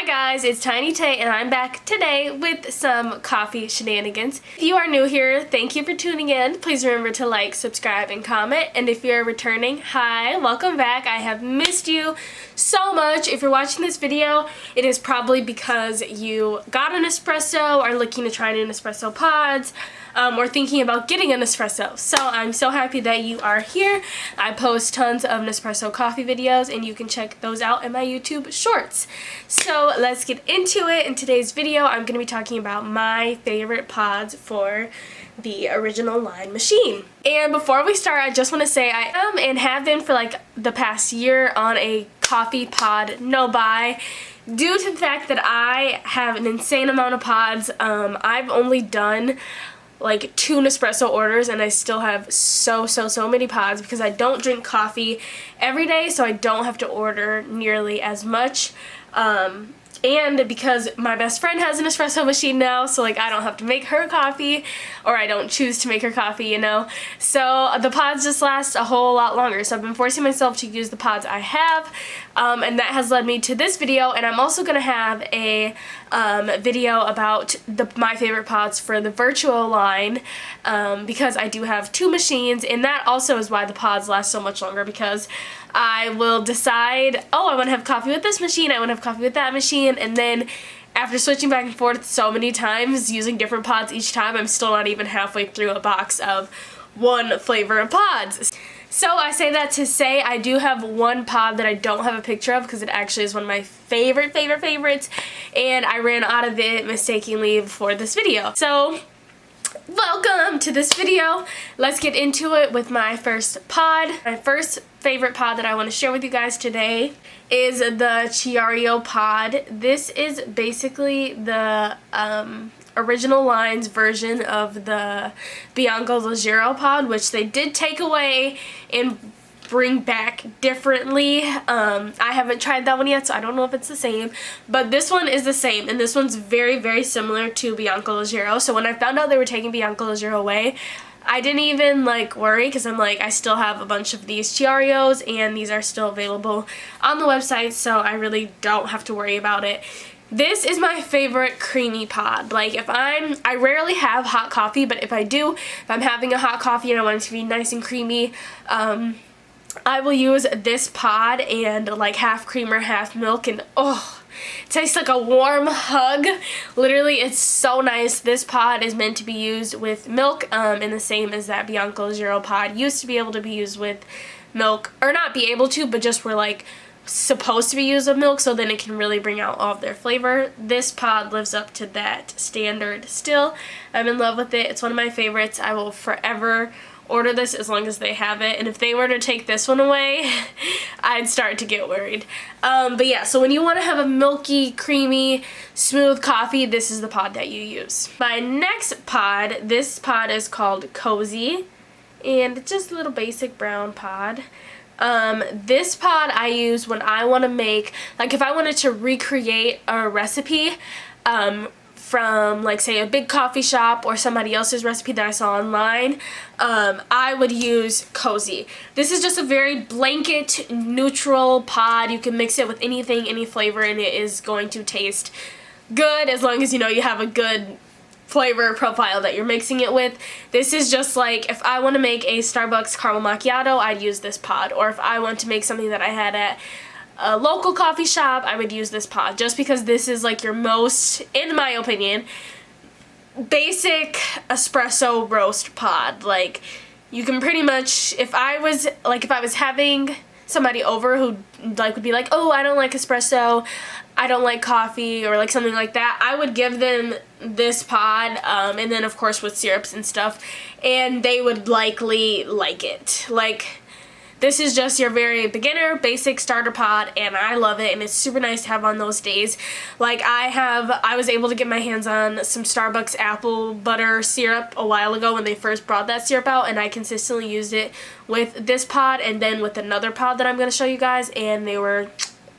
guys, it's Tiny Tay and I'm back today with some coffee shenanigans. If you are new here, thank you for tuning in. Please remember to like, subscribe, and comment. And if you're returning, hi, welcome back. I have missed you so much. If you're watching this video, it is probably because you got an Nespresso, are looking to try new Nespresso pods, or thinking about getting an Nespresso. So I'm so happy that you are here. I post tons of Nespresso coffee videos and you can check those out in my YouTube shorts. So let's get into it. In today's video, I'm going to be talking about my favorite pods for the original line machine. And before we start, I just want to say I am and have been for like the past year on a coffee pod no buy, due to the fact that I have an insane amount of pods. I've only done like 2 Nespresso orders and I still have so many pods because I don't drink coffee every day, so I don't have to order nearly as much. And because my best friend has an espresso machine now, so like I don't have to make her coffee, or I don't choose to make her coffee, you know. So the pods just last a whole lot longer. So I've been forcing myself to use the pods I have, and that has led me to this video. And I'm also gonna have a video about my favorite pods for the virtual line, because I do have 2 machines, and that also is why the pods last so much longer, because I will decide, oh, I want to have coffee with this machine, I want to have coffee with that machine, and then after switching back and forth so many times, using different pods each time, I'm still not even halfway through a box of one flavor of pods. So I say that to say I do have one pod that I don't have a picture of because it actually is one of my favorites, and I ran out of it mistakenly for this video. So welcome to this video. Let's get into it with my first pod. My first favorite pod that I want to share with you guys today is the Chiario pod. This is basically the original line's version of the Bianco Leggero pod, which they did take away and bring back differently. I haven't tried that one yet, so I don't know if it's the same, but this one is the same, and this one's very similar to Bianco Leggero. So when I found out they were taking Bianco Leggero away, I didn't even like worry, because I'm like, I still have a bunch of these Chiarios and these are still available on the website, so I really don't have to worry about it. This is my favorite creamy pod. Like I rarely have hot coffee, but if I do, if I'm having a hot coffee and I want it to be nice and creamy, I will use this pod and like half creamer, half milk, and oh, it tastes like a warm hug. Literally, it's so nice. This pod is meant to be used with milk, and the same as that Bianco Leggero pod used to be able to be used with milk, or not be able to, but just were like supposed to be used with milk, so then it can really bring out all of their flavor. This pod lives up to that standard still. I'm in love with it. It's one of my favorites. I will forever order this as long as they have it, and if they were to take this one away, I'd start to get worried. But yeah, so when you want to have a milky, creamy, smooth coffee, this is the pod that you use. My next pod, this pod is called Cozy, and it's just a little basic brown pod. This pod I use when I want to make, like if I wanted to recreate a recipe, from like say a big coffee shop or somebody else's recipe that I saw online, I would use Cozy. This is just a very blanket neutral pod. You can mix it with anything, any flavor, and it is going to taste good as long as you know you have a good flavor profile that you're mixing it with. This is just like if I want to make a Starbucks caramel macchiato, I'd use this pod, or if I want to make something that I had at a local coffee shop, I would use this pod, just because this is like your most, in my opinion, basic espresso roast pod. Like you can pretty much, if I was having somebody over who like would be like, oh, I don't like espresso, I don't like coffee, or like something like that, I would give them this pod, and then of course with syrups and stuff, and they would likely like it. Like, this is just your very beginner, basic starter pod, and I love it, and it's super nice to have on those days. Like I was able to get my hands on some Starbucks apple butter syrup a while ago when they first brought that syrup out, and I consistently used it with this pod and then with another pod that I'm going to show you guys, and they were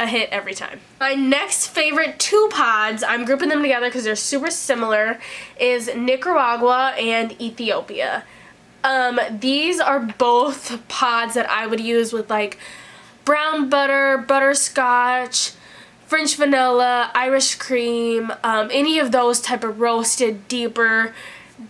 a hit every time. My next favorite 2 pods, I'm grouping them together because they're super similar, is Nicaragua and Ethiopia. These are both pods that I would use with like brown butter, butterscotch, French vanilla, Irish cream, any of those type of roasted, deeper,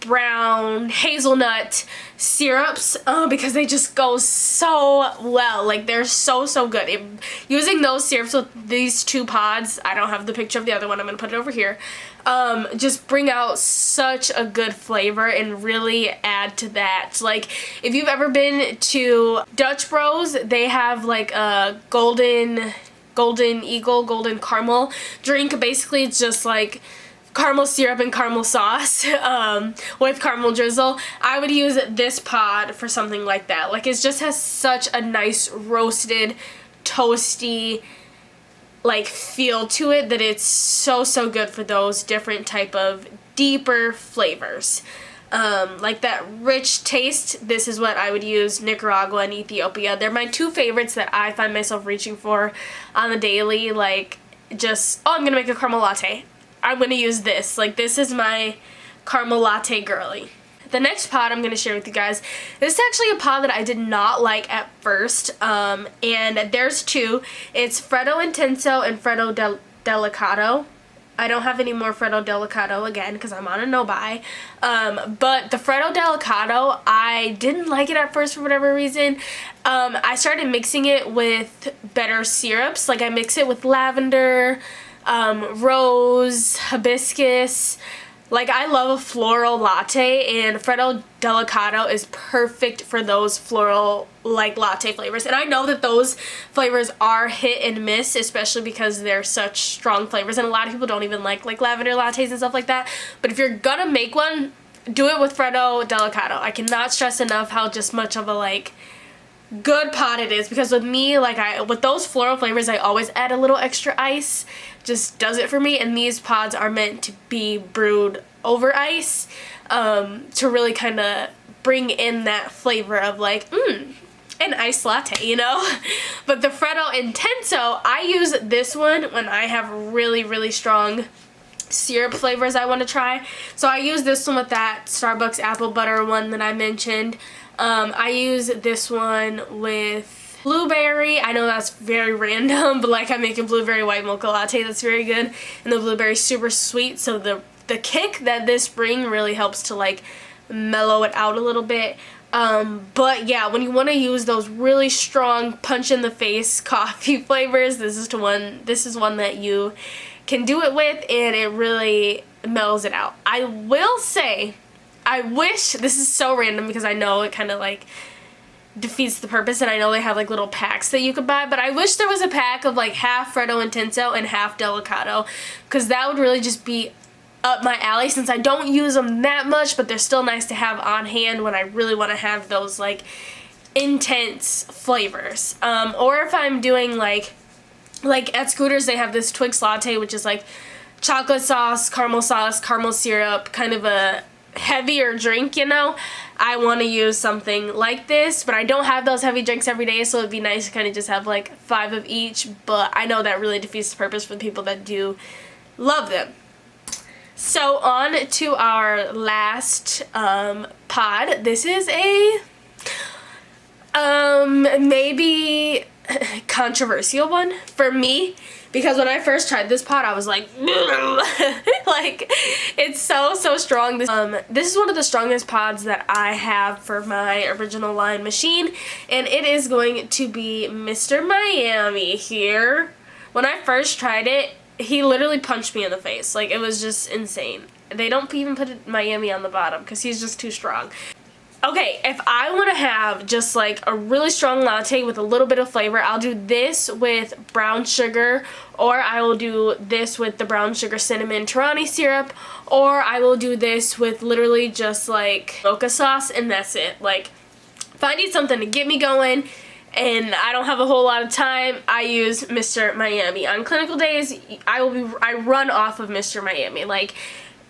brown, hazelnut syrups, because they just go so well. Like, they're so good. Using those syrups with these 2 pods, I don't have the picture of the other one, I'm gonna put it over here, just bring out such a good flavor and really add to that. Like, if you've ever been to Dutch Bros, they have like a golden caramel drink. Basically, it's just like caramel syrup and caramel sauce with caramel drizzle. I would use this pod for something like that. Like, it just has such a nice roasted, toasty like feel to it that it's so good for those different type of deeper flavors. Like that rich taste, this is what I would use. Nicaragua and Ethiopia, they're my 2 favorites that I find myself reaching for on the daily. Like, just, oh, I'm gonna make a caramel latte, I'm gonna use this. Like, this is my caramel latte girly. The next pod I'm going to share with you guys, this is actually a pod that I did not like at first, and there's 2. It's Freddo Intenso and Freddo Delicato. I don't have any more Freddo Delicato again because I'm on a no-buy, but the Freddo Delicato, I didn't like it at first for whatever reason. I started mixing it with better syrups. Like, I mix it with lavender, rose, hibiscus. Like, I love a floral latte, and Freddo Delicato is perfect for those floral, like, latte flavors. And I know that those flavors are hit and miss, especially because they're such strong flavors, and a lot of people don't even like lavender lattes and stuff like that. But if you're gonna make one, do it with Freddo Delicato. I cannot stress enough how just much of a, like, good pot it is, because with me, like, with those floral flavors, I always add a little extra ice. Just does it for me, and these pods are meant to be brewed over ice, to really kind of bring in that flavor of like, an iced latte, you know? But the Freddo Intenso, I use this one when I have really strong syrup flavors I want to try. So I use this one with that Starbucks apple butter one that I mentioned. I use this one with blueberry. I know that's very random, but like, I'm making blueberry white mocha latte that's very good, and the blueberry's super sweet, so the kick that this brings really helps to like mellow it out a little bit. But yeah, when you want to use those really strong punch in the face coffee flavors, this is one that you can do it with, and it really mellows it out. I will say, I wish, this is so random because I know it kind of like defeats the purpose, and I know they have like little packs that you could buy, but I wish there was a pack of like half Freddo Intenso and half Delicato, because that would really just be up my alley, since I don't use them that much, but they're still nice to have on hand when I really want to have those like intense flavors. Or if I'm doing like at Scooters, they have this Twix latte, which is like chocolate sauce, caramel syrup, kind of a heavier drink, you know. I want to use something like this, but I don't have those heavy drinks every day, so it'd be nice to kind of just have like 5 of each, but I know that really defeats the purpose for the people that do love them. So on to our last pod. This is a maybe controversial one for me, because when I first tried this pod, I was like, like, it's so strong. This is one of the strongest pods that I have for my original line machine, and it is going to be Mr. Miami here. When I first tried it, he literally punched me in the face. Like, it was just insane. They don't even put Miami on the bottom because he's just too strong. Okay, if I want to have just like a really strong latte with a little bit of flavor, I'll do this with brown sugar, or I will do this with the brown sugar cinnamon Torani syrup, or I will do this with literally just like mocha sauce, and that's it. Like, if I need something to get me going and I don't have a whole lot of time, I use Mr. Miami. On clinical days, I run off of Mr. Miami. Like,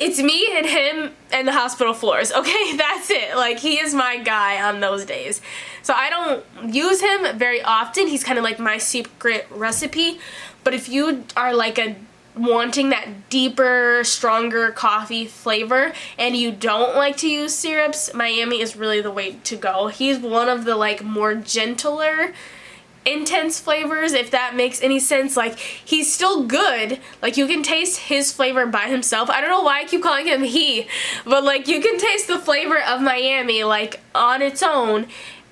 it's me and him and the hospital floors, okay? That's it. Like, he is my guy on those days. So I don't use him very often. He's kind of like my secret recipe. But if you are like wanting that deeper, stronger coffee flavor and you don't like to use syrups, Miami is really the way to go. He's one of the like more gentler intense flavors, if that makes any sense. Like, he's still good. Like, you can taste his flavor by himself. I don't know why I keep calling him he, but like, you can taste the flavor of Miami like on its own,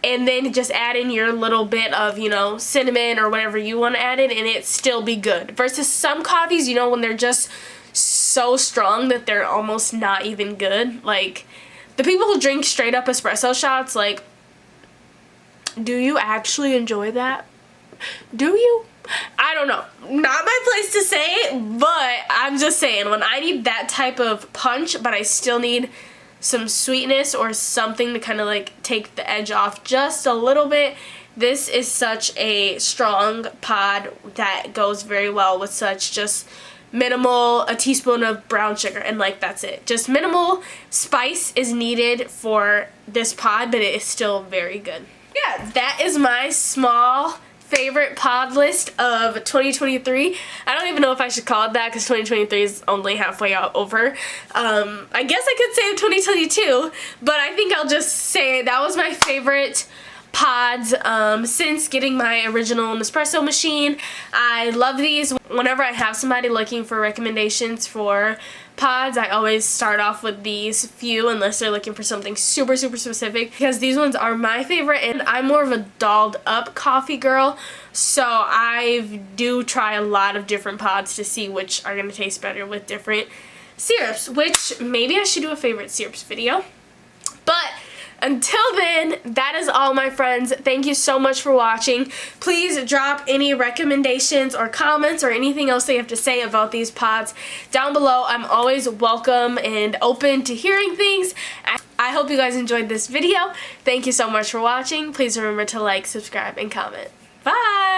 and then just add in your little bit of, you know, cinnamon or whatever you want to add in, and it still be good. Versus some coffees, you know, when they're just so strong that they're almost not even good. Like, the people who drink straight up espresso shots, like, do you actually enjoy that? Do you? I don't know. Not my place to say, but I'm just saying, when I need that type of punch, but I still need some sweetness or something to kind of like take the edge off just a little bit, this is such a strong pod that goes very well with such just minimal, a teaspoon of brown sugar, and like, that's it. Just minimal spice is needed for this pod, but it is still very good. Yeah, that is my small favorite pod list of 2023. I don't even know if I should call it that, because 2023 is only halfway over. I guess I could say 2022, but I think I'll just say that was my favorite pods since getting my original Nespresso machine. I love these. Whenever I have somebody looking for recommendations for pods, I always start off with these few, unless they're looking for something super specific, because these ones are my favorite, and I'm more of a dolled up coffee girl, so I do try a lot of different pods to see which are going to taste better with different syrups, which maybe I should do a favorite syrups video. But until then, that is all, my friends. Thank you so much for watching. Please drop any recommendations or comments or anything else that you have to say about these pods down below. I'm always welcome and open to hearing things. I hope you guys enjoyed this video. Thank you so much for watching. Please remember to like, subscribe, and comment. Bye!